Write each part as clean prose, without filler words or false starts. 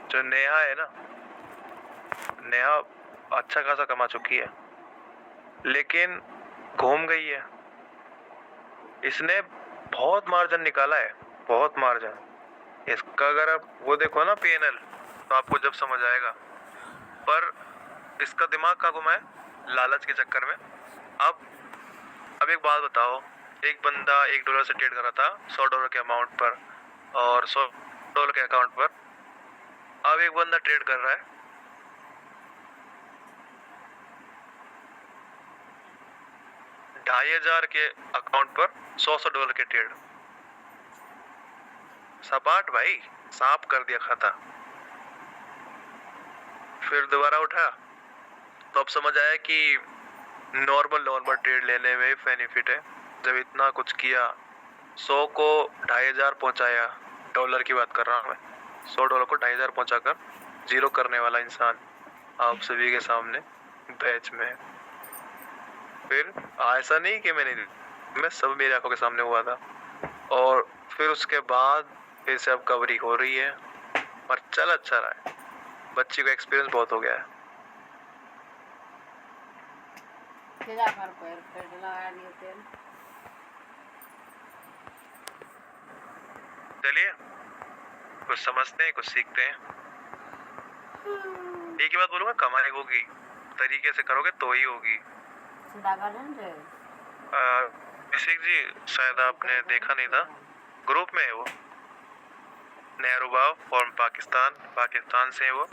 जो नेहा है ना, नेहा अच्छा खासा कमा चुकी है, लेकिन घूम गई है। इसने बहुत मार्जिन निकाला है, बहुत मार्जिन। इसका अगर आप वो देखो ना पीएनएल, तो आपको जब समझ आएगा। पर इसका दिमाग कहाँ घुमा है, लालच के चक्कर में। अब एक बात बताओ, एक बंदा $1 से ट्रेड कर रहा था $100 के अमाउंट पर और $100 के अकाउंट पर। अब एक बंदा ट्रेड कर रहा है 2,500 के अकाउंट पर, $100 के ट्रेड। सपाट भाई, सांप कर दिया खाता। फिर दोबारा उठा तो अब समझ आया कि नॉर्मल ट्रेड लेने में बेनिफिट है। जब इतना कुछ किया, 100 को 2,500 पहुंचाया, डॉलर की बात कर रहा हूँ मैं, $100 को 2,500 पहुंचाकर जीरो करने वाला इंसान आप सभी के सामने बैच में। फिर ऐसा नहीं कि मैं सब मेरी आंखों के सामने हुआ था। और फिर उसके बाद फिर से अब कवरी हो रही है, पर चल अच्छा रहा है। बच्ची को एक्सपीरियंस बहुत हो गया है। चलिए, कुछ समझते हैं, कुछ सीखते हैं। एक ही बात बोलूंगा, कमाई होगी, तरीके से करोगे तो ही होगी। अभिषेक जी, शायद आपने देखा नहीं था, ग्रुप में है वो। नेहरू भाव फ्रॉम पाकिस्तान से है वो,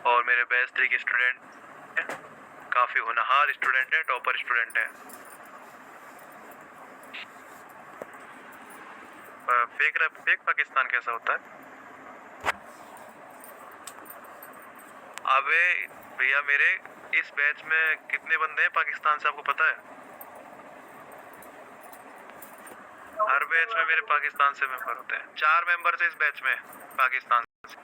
और मेरे बैच 3 के स्टूडेंट है। काफी होनहार स्टूडेंट है, टॉपर स्टूडेंट है। फेक पाकिस्तान कैसा होता है? अबे भैया मेरे, इस बैच में कितने बंदे हैं पाकिस्तान से, आपको पता है? हर बैच में मेरे पाकिस्तान से मेंबर होते हैं। 4 मेंबर थे इस बैच में पाकिस्तान से।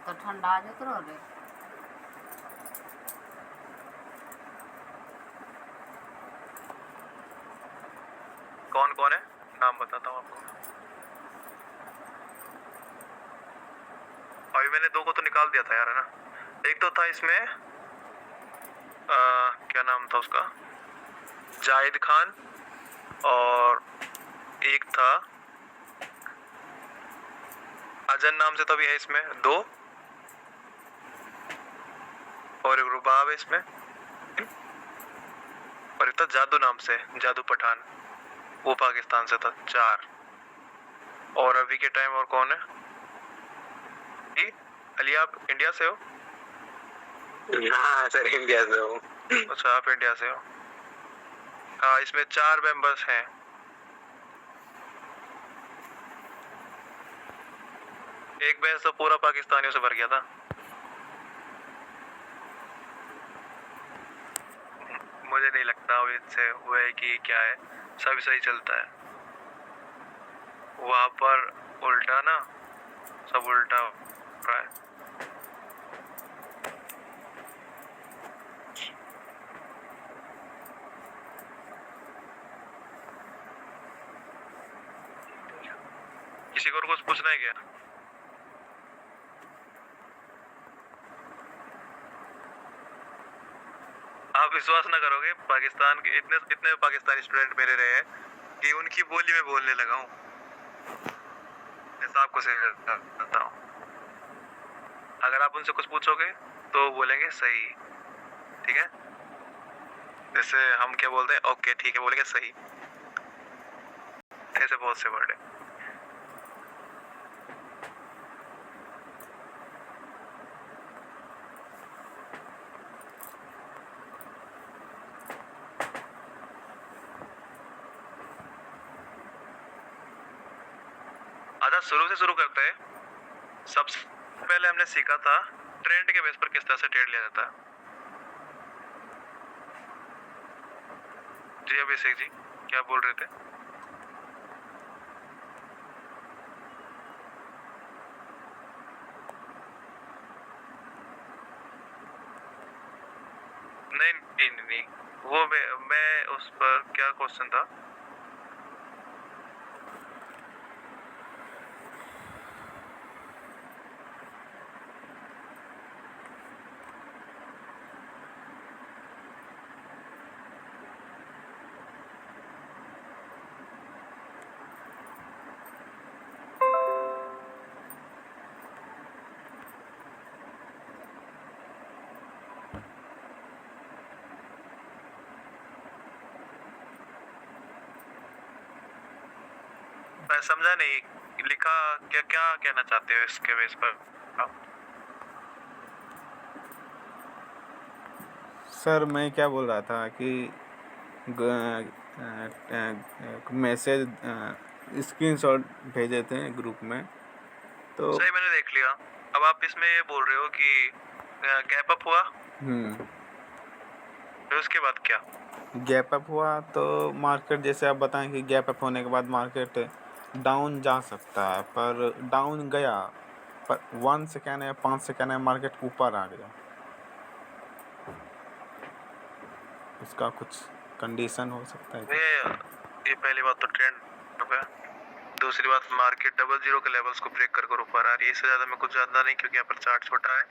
तो ठंडा जो रे। कौन कौन है, नाम बताता हूँ आपको। अभी मैंने 2 को तो निकाल दिया था यार, है ना। एक तो था इसमें क्या नाम था उसका, जाहिद खान, और एक था अजन नाम से, तो भी है इसमें 2, और एक रुबाब है इसमें, और एक था जादू नाम से, जादू पठान, वो पाकिस्तान से था। 4। और अभी के टाइम और कौन है? अली, आप इंडिया से हो? हाँ सर, इंडिया से हूँ। अच्छा, आप इंडिया से हो। हाँ, इसमें 4 मेंबर्स हैं। एक बैच तो पूरा पाकिस्तानियों से भर गया था। मुझे नहीं लगता वो इससे हुआ है कि क्या है, सब सही चलता है। वहां पर उल्टा ना, सब उल्टा हो रहा है। किसी को और कुछ पूछना है क्या? आप विश्वास ना करोगे, पाकिस्तान के इतने इतने पाकिस्तानी स्टूडेंट मेरे रहे हैं कि उनकी बोली में बोलने लगा हूँ। ऐसा आपको करता हूँ। अगर आप उनसे कुछ पूछोगे तो बोलेंगे सही, ठीक है। जैसे हम क्या बोलते हैं, ओके ठीक है, बोलेंगे सही। ऐसे बहुत से वर्ड है। अच्छा, शुरू से शुरू करते हैं। सबसे पहले हमने सीखा था ट्रेंड के बेस पर किस तरह से ट्रेड लिया जाता है। जी अभिषेक जी, क्या बोल रहे थे? नहीं, वो मैं उस पर क्या क्वेश्चन था? मैं समझा नहीं, लिखा क्या, क्या कहना चाहते हो इसके बेस पर आप? सर मैं क्या बोल रहा था कि मैसेज स्क्रीनशॉट भेजे थे ग्रुप में, तो सही, मैंने देख लिया। अब आप इसमें ये बोल रहे हो कि गैप अप हुआ, फिर उसके बाद क्या? गैप अप हुआ तो मार्केट, जैसे आप बताएं कि गैप अप होने के बाद मार्केट डाउन जा सकता है, पर डाउन गया, पर 1 सेकेंड या 5 सेकेंड में मार्केट ऊपर आ गया। उसका कुछ कंडीशन हो सकता है क्या? ये पहली बात तो ट्रेंड है। दूसरी बात, मार्केट 00 के लेवल्स को ब्रेक कर ऊपर आ रही है। इससे ज्यादा मैं कुछ जानता नहीं, क्योंकि यहाँ पर चार्ट छोटा है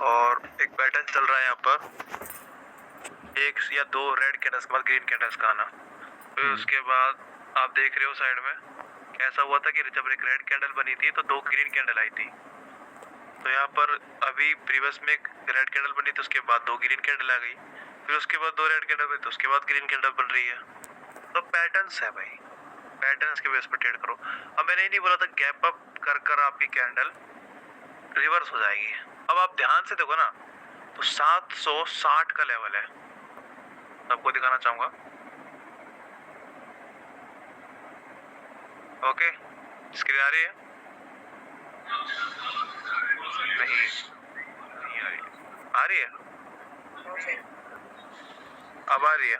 और एक पैटर्न चल रहा है यहाँ पर, एक या दो रेड कैंडल्स के बाद ग्रीन कैंडल्स का आना। फिर उसके बाद आप देख रहे हो साइड में ऐसा हुआ था कि जब एक रेड कैंडल बनी थी तो दो ग्रीन कैंडल आई थी। तो यहाँ पर अभी प्रीवियस में एक रेड कैंडल बनी तो उसके बाद दो ग्रीन कैंडल आ गई, फिर उसके बाद दो रेड कैंडल बनी तो उसके बाद ग्रीन कैंडल बन रही है। तो पैटर्न्स है भाई, पैटर्न्स के बेस पर ट्रेड करो। अब मैंने ही नहीं बोला था गैप अप कर कर आपकी कैंडल रिवर्स हो जाएगी। अब आप ध्यान से देखो ना, तो 760 का लेवल है, आपको दिखाना चाहूंगा। ओके, स्क्रीन आ रही है? नहीं आ रही है। आ रही है? अब आ रही है?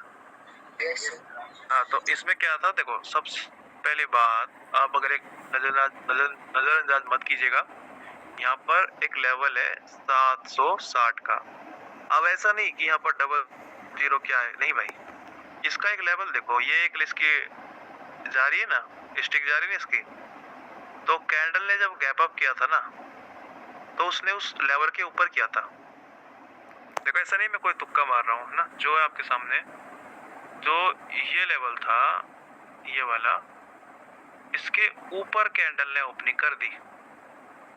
हाँ, तो इसमें क्या था देखो, सबसे पहली बात, आप अगर एक नजरअंदाज मत कीजिएगा। यहाँ पर एक लेवल है 760 का। अब ऐसा नहीं कि यहाँ पर 00 क्या है, नहीं भाई, इसका एक लेवल देखो, ये एक इसकी जा रही है ना, स्टिक जा रही है ना इसकी। तो कैंडल ने जब गैप अप किया था ना, तो उसने उस लेवल के ऊपर किया था। देखो ऐसा नहीं मैं कोई तुक्का मार रहा हूँ ना, जो है आपके सामने, जो ये लेवल था, ये वाला, इसके ऊपर कैंडल ने ओपनिंग कर दी।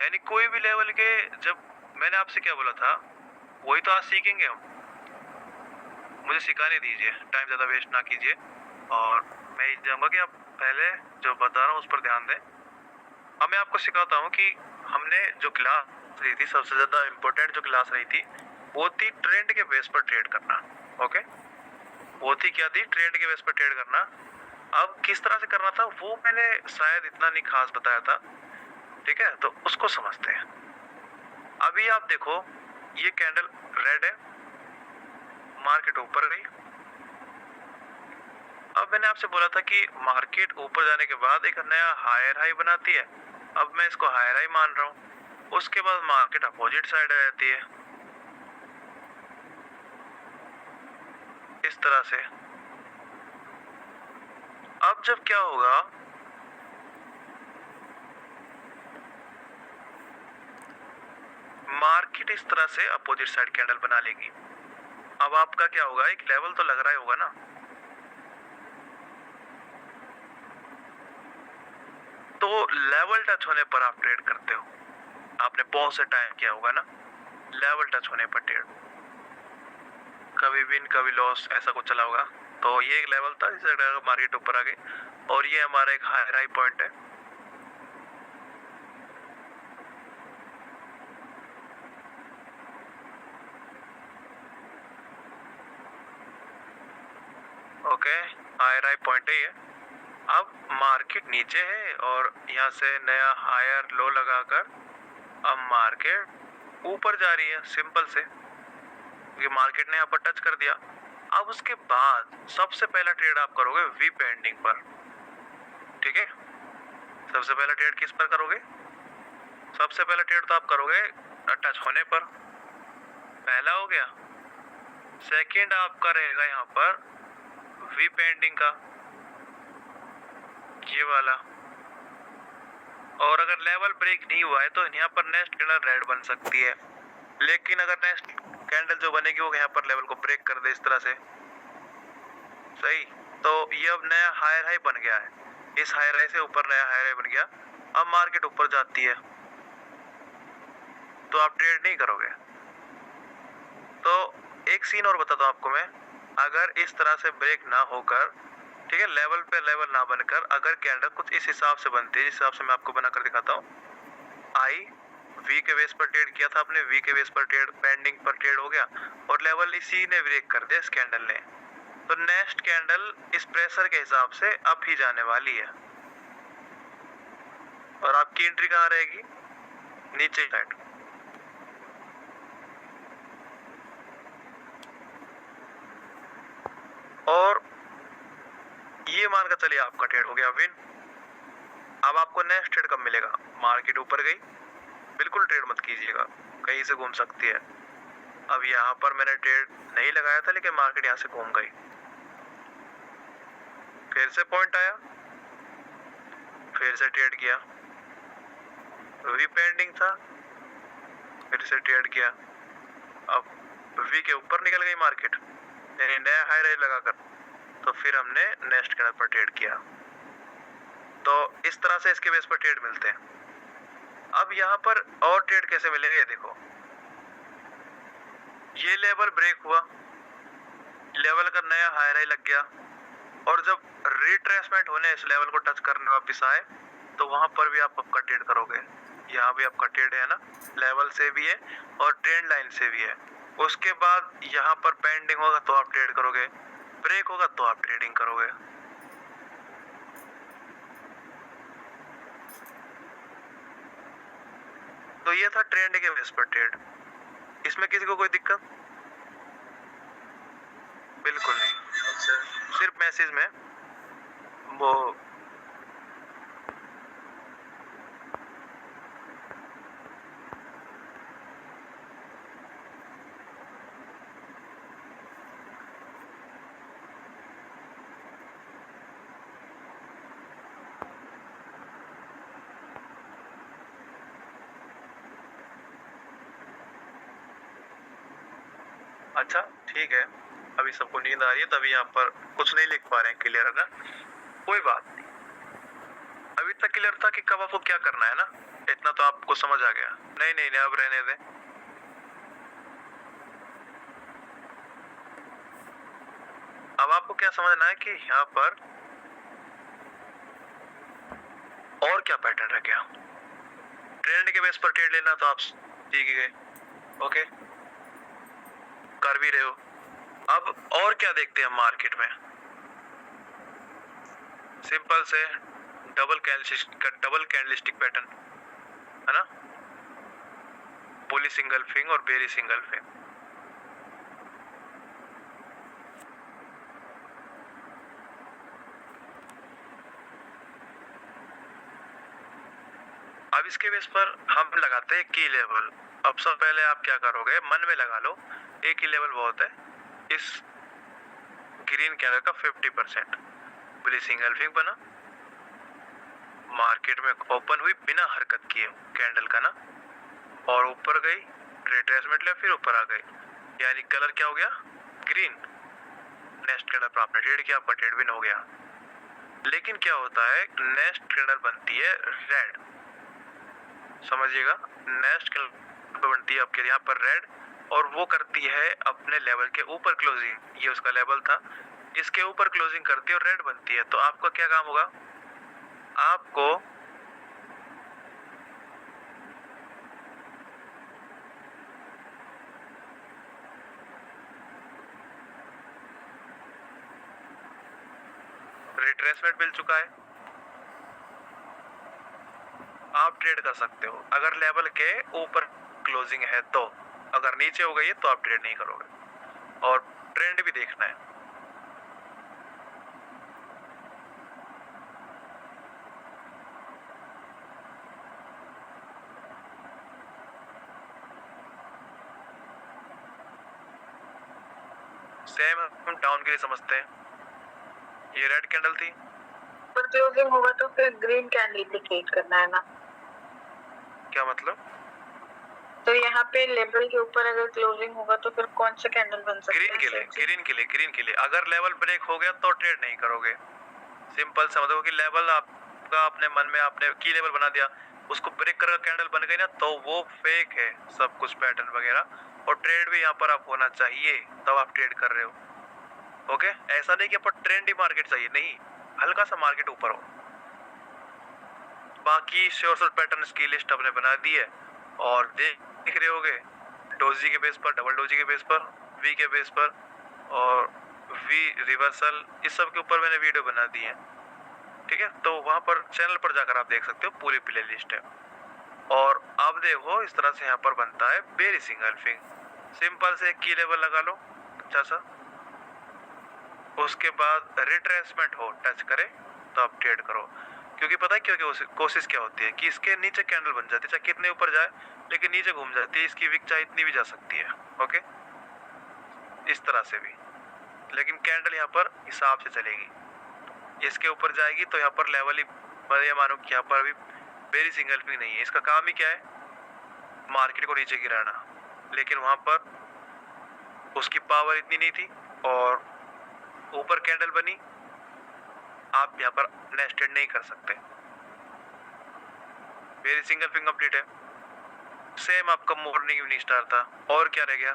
यानी कोई भी लेवल के, जब मैंने आपसे क्या बोला था, वही तो आज सीखेंगे हम। मुझे सिखाने दीजिए, टाइम ज्यादा वेस्ट ना कीजिए, और मैं ये चाहूंगा कि आप पहले जो बता रहा हूँ उस पर ध्यान दें। अब मैं आपको सिखाता हूँ कि हमने जो क्लास ली थी, सबसे ज्यादा इम्पोर्टेंट जो क्लास रही थी, वो थी ट्रेंड के बेस पर ट्रेड करना। ओके, वो थी क्या थी? ट्रेंड के बेस पर ट्रेड करना। अब किस तरह से करना था वो मैंने शायद इतना नहीं खास बताया था, ठीक है? तो उसको समझते हैं। अभी आप देखो, ये कैंडल रेड है, मार्केट ऊपर गई। अब मैंने आपसे बोला था कि मार्केट ऊपर जाने के बाद एक नया हायर हाई बनाती है। अब मैं इसको हायर हाई मान रहा हूँ। उसके बाद मार्केट अपोजिट साइड आ जाती है, इस तरह से। अब जब क्या होगा, मार्केट इस तरह से अपोजिट साइड कैंडल बना लेगी। अब आपका क्या होगा, एक लेवल तो लग रहा ही होगा ना, तो लेवल टच होने पर आप ट्रेड करते हो। आपने बहुत से टाइम किया होगा ना, लेवल टच होने पर ट्रेड, कभी विन कभी लॉस, ऐसा कुछ चला होगा। तो ये एक लेवल था, जिससे मार्केट ऊपर आ गई, और ये हमारा एक हायर हाई पॉइंट है। ओके, हायर हाई पॉइंट है ये। अब मार्केट नीचे है और यहाँ से नया हायर लो लगाकर अब मार्केट ऊपर जा रही है, सिंपल से, क्योंकि मार्केट ने यहाँ पर टच कर दिया। अब उसके बाद सबसे पहला ट्रेड आप करोगे वी पेंडिंग पर, ठीक है? सबसे पहला ट्रेड किस पर करोगे? सबसे पहला ट्रेड तो आप करोगे टच होने पर। पहला हो गया। सेकंड आपका रहेगा यहाँ पर वी पेंडिंग का, ये वाला। और अगर लेवल ब्रेक नहीं हुआ है तो यहाँ पर नेक्स्ट कैंडल रेड बन सकती है, लेकिन अगर नेक्स्ट कैंडल जो बनेगी वो यहाँ पर लेवल को ब्रेक कर दे इस तरह से, सही, तो ये अब नया हायर हाई बन गया है। इस हायर हाई से ऊपर नया हायर हाई बन गया। अब मार्केट ऊपर जाती है तो आप ट्रेड नहीं करोगे। तो एक सीन और बताता हूँ आपको मैं, अगर इस तरह से ब्रेक ना होकर, ठीक है, लेवल पे लेवल ना बनकर अगर कैंडल कुछ इस हिसाब से बनती है, जिस हिसाब से मैं आपको बनाकर दिखाता हूँ, आई वी के बेस पर ट्रेड किया था आपने, वी के बेस पर ट्रेड पेंडिंग पर ट्रेड हो गया और लेवल इसी ने ब्रेक कर दिया इस कैंडल ने, तो नेक्स्ट कैंडल इस प्रेशर के हिसाब से अप ही जाने वाली है और आपकी एंट्री कहाँ रहेगी, नीचे साइड। और ये मानकर चलिए आपका ट्रेड हो गया विन। अब आपको नेक्स्ट ट्रेड कब मिलेगा, मार्केट ऊपर गई, बिल्कुल ट्रेड मत कीजिएगा, कहीं से घूम सकती है। अब यहाँ पर मैंने ट्रेड नहीं लगाया था लेकिन मार्केट यहाँ से घूम गई, फिर से पॉइंट आया, फिर से ट्रेड किया, वी पेंडिंग था, फिर से ट्रेड किया, अब वी के ऊपर निकल गई मार्केट, यानी नया हाई राइज लगाकर, तो फिर हमने नेक्स्ट कैंडल पर ट्रेड किया। तो इस तरह से इसके बेस पर ट्रेड मिलते हैं। अब यहाँ पर और ट्रेड कैसे मिलेंगे, देखो ये लेवल ब्रेक हुआ, लेवल का नया हाई राइज लग गया और जब रिट्रेसमेंट होने इस लेवल को टच करने वापस आए तो वहां पर भी आप आपका ट्रेड करोगे। यहाँ भी आपका ट्रेड है ना, लेवल से भी है और ट्रेंड लाइन से भी है। उसके बाद यहाँ पर पेंडिंग होगा तो आप ट्रेड करोगे, ब्रेक होगा तो आप ट्रेडिंग करोगे। तो ये था ट्रेंड के बेस पर ट्रेड। इसमें किसी को कोई दिक्कत? बिल्कुल नहीं, सिर्फ मैसेज में वो अच्छा ठीक है, अभी सबको नींद आ रही है तभी यहाँ पर कुछ नहीं लिख पा रहे हैं क्लियर, है ना, कोई बात नहीं। अभी तक क्लियर था कि कब आपको क्या करना है ना, इतना तो आपको समझ आ गया। नहीं नहीं नहीं, अब रहने दें। अब आपको क्या समझना है कि यहाँ पर और क्या पैटर्न रह गया। ट्रेंड के बेस पर ट्रेड लेना तो आप सीख गए, ओके, कर भी रहे हो। अब और क्या देखते हैं मार्केट में, सिंपल से डबल कैंडलस्टिक पैटर्न, है ना, बुली सिंगल फिंग और बेरी सिंगल फिंग। अब इसके बेस पर हम लगाते हैं की लेवल। अब सब पहले आप क्या करोगे, मन में लगा लो एक ही लेवल बहुत है, इस ग्रीन कैंडल का 50%। बुली सिंगल फिंग बना, मार्केट में ओपन हुई बिना हरकत किए कैंडल का ना, और ऊपर गई, रिट्रेसमेंट लिया, फिर ऊपर आ गई, यानी कलर क्या हो गया, ग्रीन। नेक्स्ट कैंडल पर आपने ट्रेड किया, आपका ट्रेड विन हो गया। लेकिन क्या होता है, नेक्स्ट कैंडल बनती है रेड, समझिएगा, नेक्स्ट कैंडल बनती है आपके यहाँ पर रेड और वो करती है अपने लेवल के ऊपर क्लोजिंग, ये उसका लेवल था, इसके ऊपर क्लोजिंग करती है और रेड बनती है। तो आपका क्या काम होगा, आपको रिट्रेसमेंट मिल चुका है, आप ट्रेड कर सकते हो अगर लेवल के ऊपर क्लोजिंग है तो। अगर नीचे हो गई है तो आप ट्रेड नहीं करोगे। और ट्रेंड भी देखना है। सेम हम डाउन के लिए समझते हैं। ये रेड कैंडल थी, पर क्लोजिंग होगा तो फिर ग्रीन कैंडल पे ट्रेड करना है ना। क्या मतलब? तो यहाँ पे लेवल के ऊपर अगर क्लोजिंग होगा तो फिर कौन सा कैंडल बन सकता है? ग्रीन के लिए, ग्रीन के लिए, ग्रीन के लिए। अगर लेवल ब्रेक हो गया तो ट्रेड नहीं करोगे। सिंपल समझो कि लेवल आपका अपने मन में आपने की लेवल बना दिया, उसको ब्रेक कर कैंडल बन गई ना, तो वो फेक है सब कुछ पैटर्न वगैरह, और ट्रेड भी यहाँ पर आप होना चाहिए तब आप ट्रेड कर रहे हो। ओके, ऐसा नहीं कि अपन ट्रेंडी मार्केट चाहिए, नहीं, हल्का सा मार्केट ऊपर हो। बाकी श्योर शॉर्ट पैटर्न की लिस्ट आपने बना दी है और देख रहे होगे डोजी के बेस पर, डबल डोजी के बेस पर, वी के बेस पर और वी रिवर्सल, इस सब के ऊपर मैंने वीडियो बना दी है। ठीक है, तो वहां पर चैनल पर जाकर आप देख सकते हो, पूरी प्ले लिस्ट है। और अब देखो इस तरह से यहाँ पर बनता है बेरिश इंगल्फिंग। सिंपल से की लेवल लगा लो अच्छा सा, उसके बाद रिट्रेसमेंट हो टच करे तो आप ट्रेड करो। क्योंकि पता है क्योंकि कोशिश क्या होती है कि इसके नीचे कैंडल बन जाती है, चाहे कितने ऊपर जाए लेकिन नीचे घूम जाती है, इसकी विक चाहे इतनी भी जा सकती है। ओके, इस तरह से भी, लेकिन कैंडल यहाँ पर हिसाब से चलेगी। इसके ऊपर जाएगी तो यहाँ पर लेवल ही, मैं ये मानो कि यहाँ पर अभी बेरिश इंगल्फिंग नहीं है। इसका काम ही क्या है, मार्केट को नीचे गिराना, लेकिन वहां पर उसकी पावर इतनी नहीं थी और ऊपर कैंडल बनी, आप यहाँ पर नेस्टेड नहीं कर सकते। बेरिश इंगल्फिंग कंप्लीट है। सेम आपका मॉर्निंग इवनिंग स्टार था, और क्या रह गया?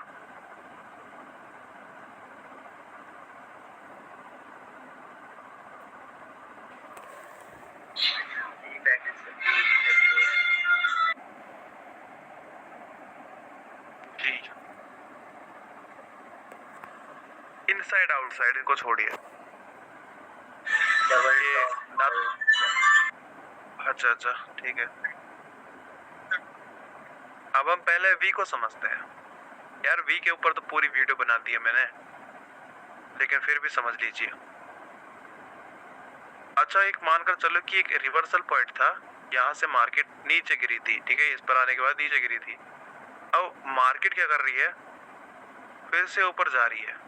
जी, इनसाइड आउटसाइड इनको छोड़िए। ये अच्छा अच्छा ठीक है। अब हम पहले वी को समझते हैं। यार वी के ऊपर तो पूरी वीडियो बना दी है मैंने, लेकिन फिर भी समझ लीजिए। अच्छा, एक मानकर चलो कि एक रिवर्सल पॉइंट था, यहाँ से मार्केट नीचे गिरी थी, ठीक है, इस पर आने के बाद नीचे गिरी थी। अब मार्केट क्या कर रही है, फिर से ऊपर जा रही है।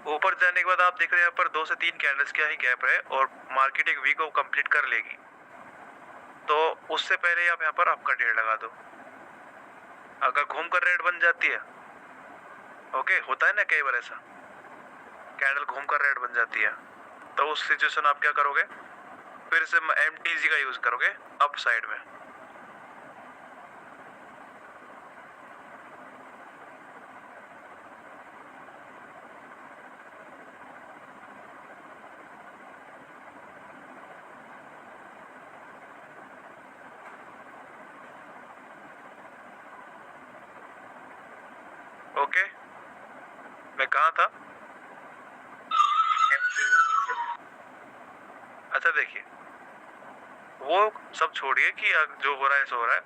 ऊपर जाने के बाद आप देख रहे हैं यहाँ पर 2 से 3 कैंडल्स का ही गैप है और मार्केट एक वी को कंप्लीट कर लेगी। तो उससे पहले आप यहाँ पर आपका ट्रेड लगा दो। अगर घूमकर रेड बन जाती है, ओके, होता है ना कई बार ऐसा, कैंडल घूमकर रेड बन जाती है, तो उस सिचुएशन आप क्या करोगे, फिर से MTG का यूज करोगे अप साइड में। ओके, मैं कहा था? अच्छा देखिए, वो सब छोड़िए कि जो हो रहा है सो हो रहा है।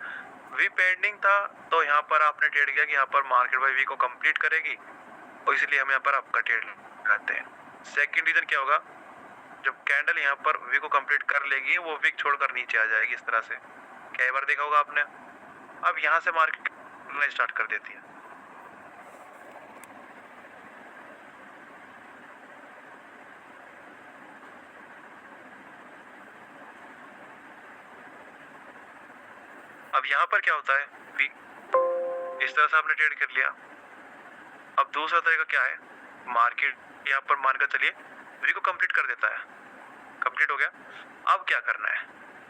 वी पेंडिंग था तो यहाँ पर आपने ट्रेड किया कि यहाँ पर मार्केट बाई वी को कंप्लीट करेगी, और इसलिए हम यहाँ पर आपका ट्रेड लगाते हैं। सेकंड रीजन क्या होगा, जब कैंडल यहाँ पर वी को कंप्लीट कर लेगी, वो विक छोड़कर नीचे आ जाएगी इस तरह से। कई बार देखा होगा आपने। अब यहाँ से मार्केट स्टार्ट कर देती है। अब यहाँ पर क्या होता है, वी इस तरह से आपने ट्रेड कर लिया। अब दूसरा तरीका क्या है, मार्केट यहाँ पर मानकर चलिए वी को कंप्लीट कर देता है, कंप्लीट हो गया। अब क्या करना है,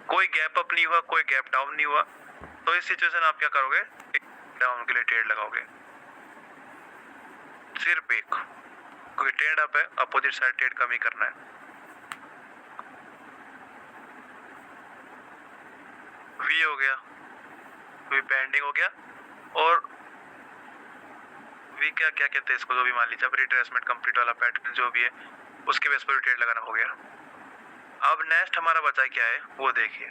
कोई गैप अप नहीं हुआ, कोई गैप डाउन नहीं हुआ, तो इस सिचुएशन आप क्या करोगे, एक डाउन के लिए ट्रेड लगाओगे, सिर्फ एक, क्योंकि ट्रेड अप है, अपोजिट साइड ट्रेड कम ही करना है। वी हो गया, वी पेंडिंग हो गया, और वी क्या क्या कहते हैं इसको, जो भी मान लीजिए, अब रिट्रेसमेंट कंप्लीट वाला पैटर्न जो भी है उसके बेस पर ट्रेड लगाना हो गया। अब नेक्स्ट हमारा बचा क्या है वो देखिए,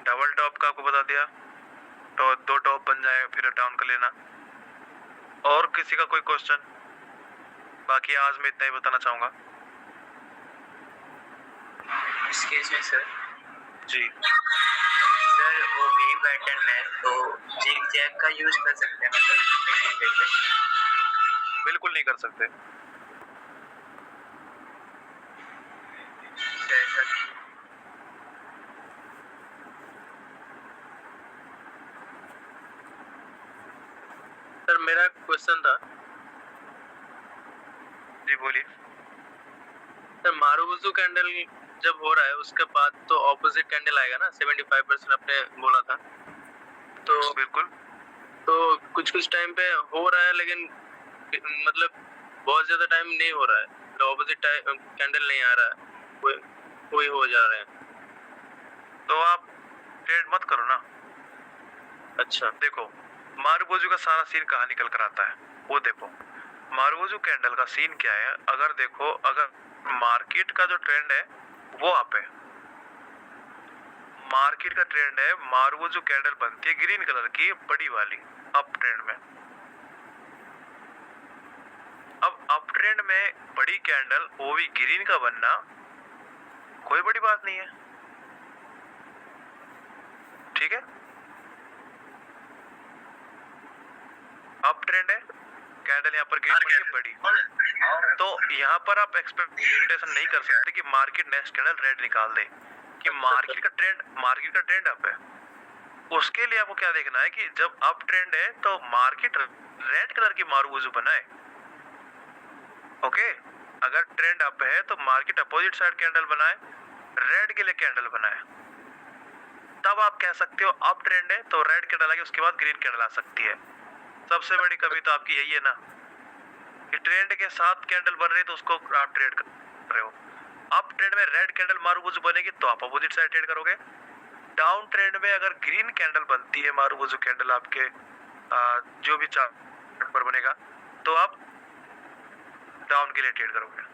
डबल टॉप का आपको बता दिया, तो 2 टॉप बन जाए फिर डाउन कर लेना। और किसी का कोई क्वेश्चन? बाकी आज मैं इतना ही बताना चाहूंगा। इस केस में सर जी सर वो भी पैटर्न है तो जिग जैग का यूज कर सकते हैं मतलब बिल्कुल नहीं कर सकते। सर मेरा क्वेश्चन था, जी बोलिए। सर मारुबुजू कैंडल जब हो रहा है उसके बाद तो ऑपोजिट कैंडल आएगा ना, 75% आपने बोला था, तो बिल्कुल। तो कुछ कुछ टाइम पे हो रहा है लेकिन मतलब बहुत ज्यादा टाइम नहीं हो रहा है, तो ऑपोजिट कैंडल नहीं आ रहा है, कोई हो जा रहे हैं, तो आप ट्रेड मत करो ना। अच्छा देखो मारुबुजू का सारा सीन कहाँ निकल कर आता है वो देखो। मारुबुजू कैंडल का सीन क्या है, अगर देखो, अगर मार्केट का जो ट्रेंड है वो अप है, मार्केट का ट्रेंड है, मारुबुजू कैंडल बनती है ग्रीन कलर की बड़ी वाली अप ट्रेंड में। अब अप ट्रेंड में बड़ी कैंडल वो भी ग्रीन का बनना कोई बड़ी बात नहीं है, ठीक है। अप ट्रेंड है, कैंडल यहाँ पर ग्रीन बनी है बड़ी, तो यहाँ पर आप एक्सपेक्टेशन नहीं कर सकते कि मार्केट नेक्स्ट कैंडल रेड निकाल दे, कि मार्केट का ट्रेंड अप है। उसके लिए आपको क्या देखना है कि जब अप ट्रेंड है तो मार्केट रेड कलर की मारुबुजू बनाए, ओके। अगर ट्रेंड अप है तो मार्केट अपोजिट साइड कैंडल बनाए, रेड के लिए कैंडल बनाए, तब आप कह सकते हो अप ट्रेंड है तो रेड कैंडल आएगी, उसके बाद ग्रीन कैंडल आ सकती है। सबसे बड़ी कमी तो आपकी यही है ना कि ट्रेंड के साथ कैंडल बन रही है तो उसको आप ट्रेड कर रहे हो। अप ट्रेंड में रेड कैंडल मारुबुजू बनेगी तो आप अपोजिट साइड ट्रेड करोगे। डाउन ट्रेंड में अगर ग्रीन कैंडल बनती है मारुबुजू कैंडल आपके जो भी चार्ट पर बनेगा तो आप डाउन के लिए ट्रेड करोगे।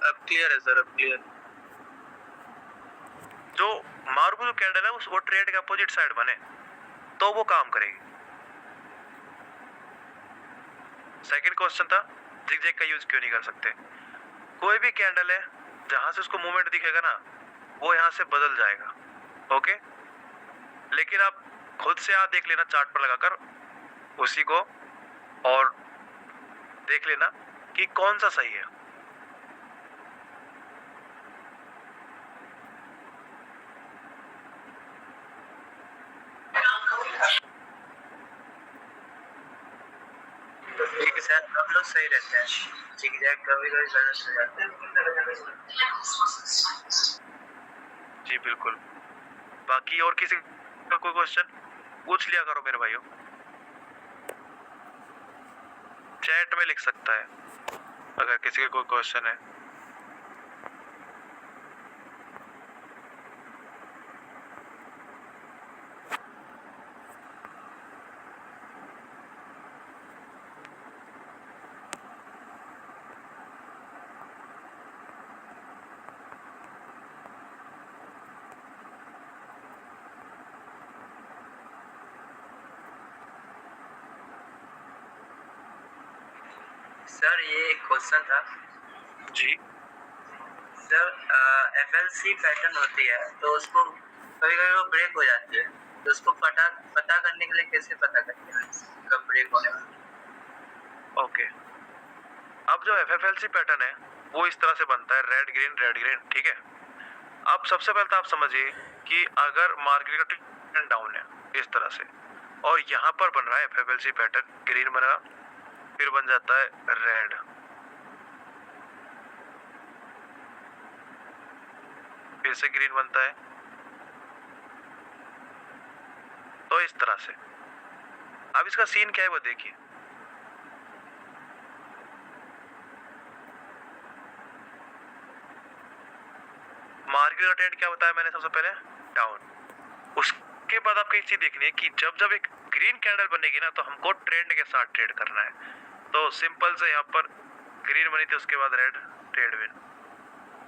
अब क्लियर है सर, अब क्लियर। जो मारुबुजू कैंडल है वो ट्रेंड के अपोजिट साइड बने तो वो काम करेगी। सेकंड क्वेश्चन था जिगजैग का यूज क्यों नहीं कर सकते। कोई भी कैंडल है जहां से उसको मूवमेंट दिखेगा ना वो यहां से बदल जाएगा, ओके। लेकिन आप खुद से आप देख लेना चार्ट पर लगाकर उसी को और देख लेना कि कौन सा सही है। ठीक है सर, हम लोग सही रहते हैं, जिगजैग कभी कभी गलत हो जाता है। जी बिल्कुल। बाकी और किसी का कोई क्वेश्चन पूछ लिया करो मेरे भाइयों, चैट में लिख सकता है अगर किसी का कोई क्वेश्चन है। सर ये एक क्वेश्चन था जी सर, एफएलसी पैटर्न होती है तो उसको कभी कभी वो ब्रेक हो जाती है, तो उसको पता करने के लिए कैसे पता करते हैं कब ब्रेक होने वाला। ओके। अब जो एफएफएलसी पैटर्न है वो इस तरह से बनता है रेड ग्रीन, ठीक है। अब सबसे पहले तो आप समझिए कि अगर मार्केट का ट्रेंड डाउन है इस तरह से और यहाँ पर बन रहा है एफएफएलसी पैटर्न, ग्रीन बना फिर बन जाता है रेड, फिर से ग्रीन बनता है, तो इस तरह से। अब इसका सीन क्या है वो देखिए। मार्केट का ट्रेंड क्या बताया मैंने सबसे पहले, डाउन। उसके बाद आपको एक चीज देखनी है कि जब जब एक ग्रीन कैंडल बनेगी ना तो हमको ट्रेंड के साथ ट्रेड करना है। तो सिंपल से यहाँ पर ग्रीन बनी थी उसके बाद रेड, ट्रेड विन।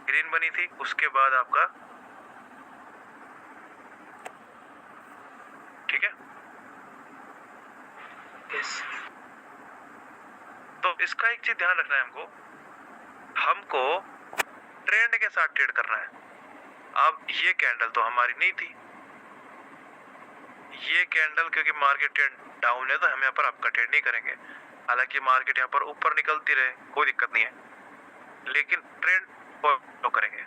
ग्रीन बनी थी उसके बाद आपका, ठीक है। तो इसका एक चीज ध्यान रखना है हमको ट्रेंड के साथ ट्रेड करना है। अब ये कैंडल तो हमारी नहीं थी, ये कैंडल क्योंकि मार्केट ट्रेंड डाउन है तो हम यहाँ पर आपका ट्रेड नहीं करेंगे। हालांकि मार्केट यहाँ पर ऊपर निकलती रहे कोई दिक्कत नहीं है, लेकिन ट्रेंड फॉलो करेंगे।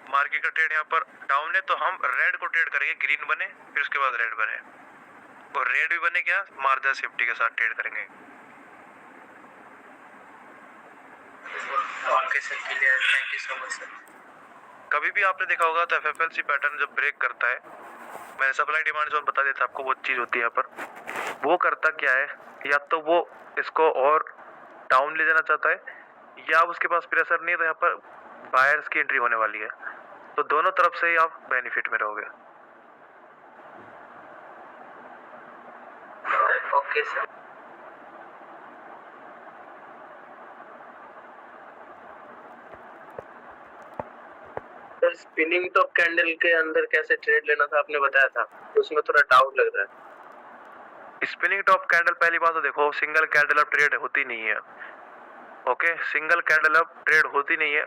मार्केट का ट्रेड यहाँ पर डाउन है तो हम रेड को ट्रेड करेंगे, ग्रीन बने फिर उसके बाद रेड बने, और रेड भी बने क्या मार्जिन सेफ्टी के साथ ट्रेड करेंगे। Okay sir, clear, thank you so much sir. कभी भी आपने देखा होगा तो एफएफएलसी पैटर्न जब ब्रेक करता है, मैंने सप्लाई डिमांड जोन बता देता आपको, वो चीज होती है यहाँ पर। वो करता क्या है, या तो वो इसको और डाउन ले जाना चाहता है, या उसके पास प्रेशर नहीं है तो यहाँ पर बायर्स की एंट्री होने वाली है, तो दोनों तरफ से ही आप बेनिफिट में रहोगे। Okay sir. Sir spinning top candle के अंदर कैसे ट्रेड लेना था आपने बताया था, उसमें थोड़ा डाउट लग रहा है। स्पिनिंग टॉप कैंडल पहली बात तो देखो, सिंगल कैंडल अब ट्रेड होती नहीं है। ओके, सिंगल कैंडल अब ट्रेड होती नहीं है।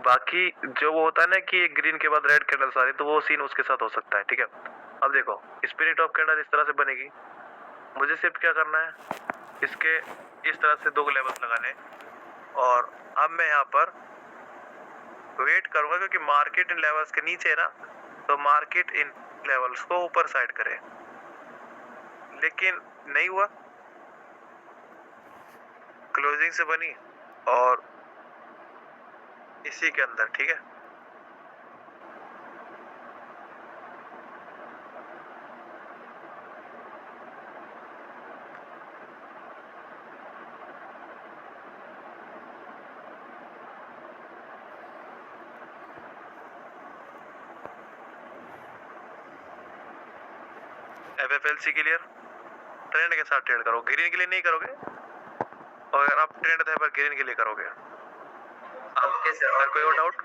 बाकी जो वो होता है ना कि एक ग्रीन के बाद रेड कैंडल्स आ रही, तो वो सीन उसके साथ हो सकता है, ठीक है। अब देखो स्पिनिंग टॉप कैंडल इस तरह से बनेगी, मुझे सिर्फ क्या करना है, इसके इस तरह से 2 लेवल्स लगाने, और अब मैं यहाँ पर वेट करूंगा क्योंकि मार्केट इन लेवल्स के नीचे है ना, तो मार्केट इन लेवल्स को ऊपर साइड करे, लेकिन नहीं हुआ, क्लोजिंग से बनी और इसी के अंदर, ठीक है। एफएफएलसी क्लियर, ट्रेंड के साथ ट्रेड करो, ग्रीन के लिए नहीं करोगे, और अगर आप ट्रेंड है पर ग्रीन के लिए करोगे। Okay sir. कोई और डाउट?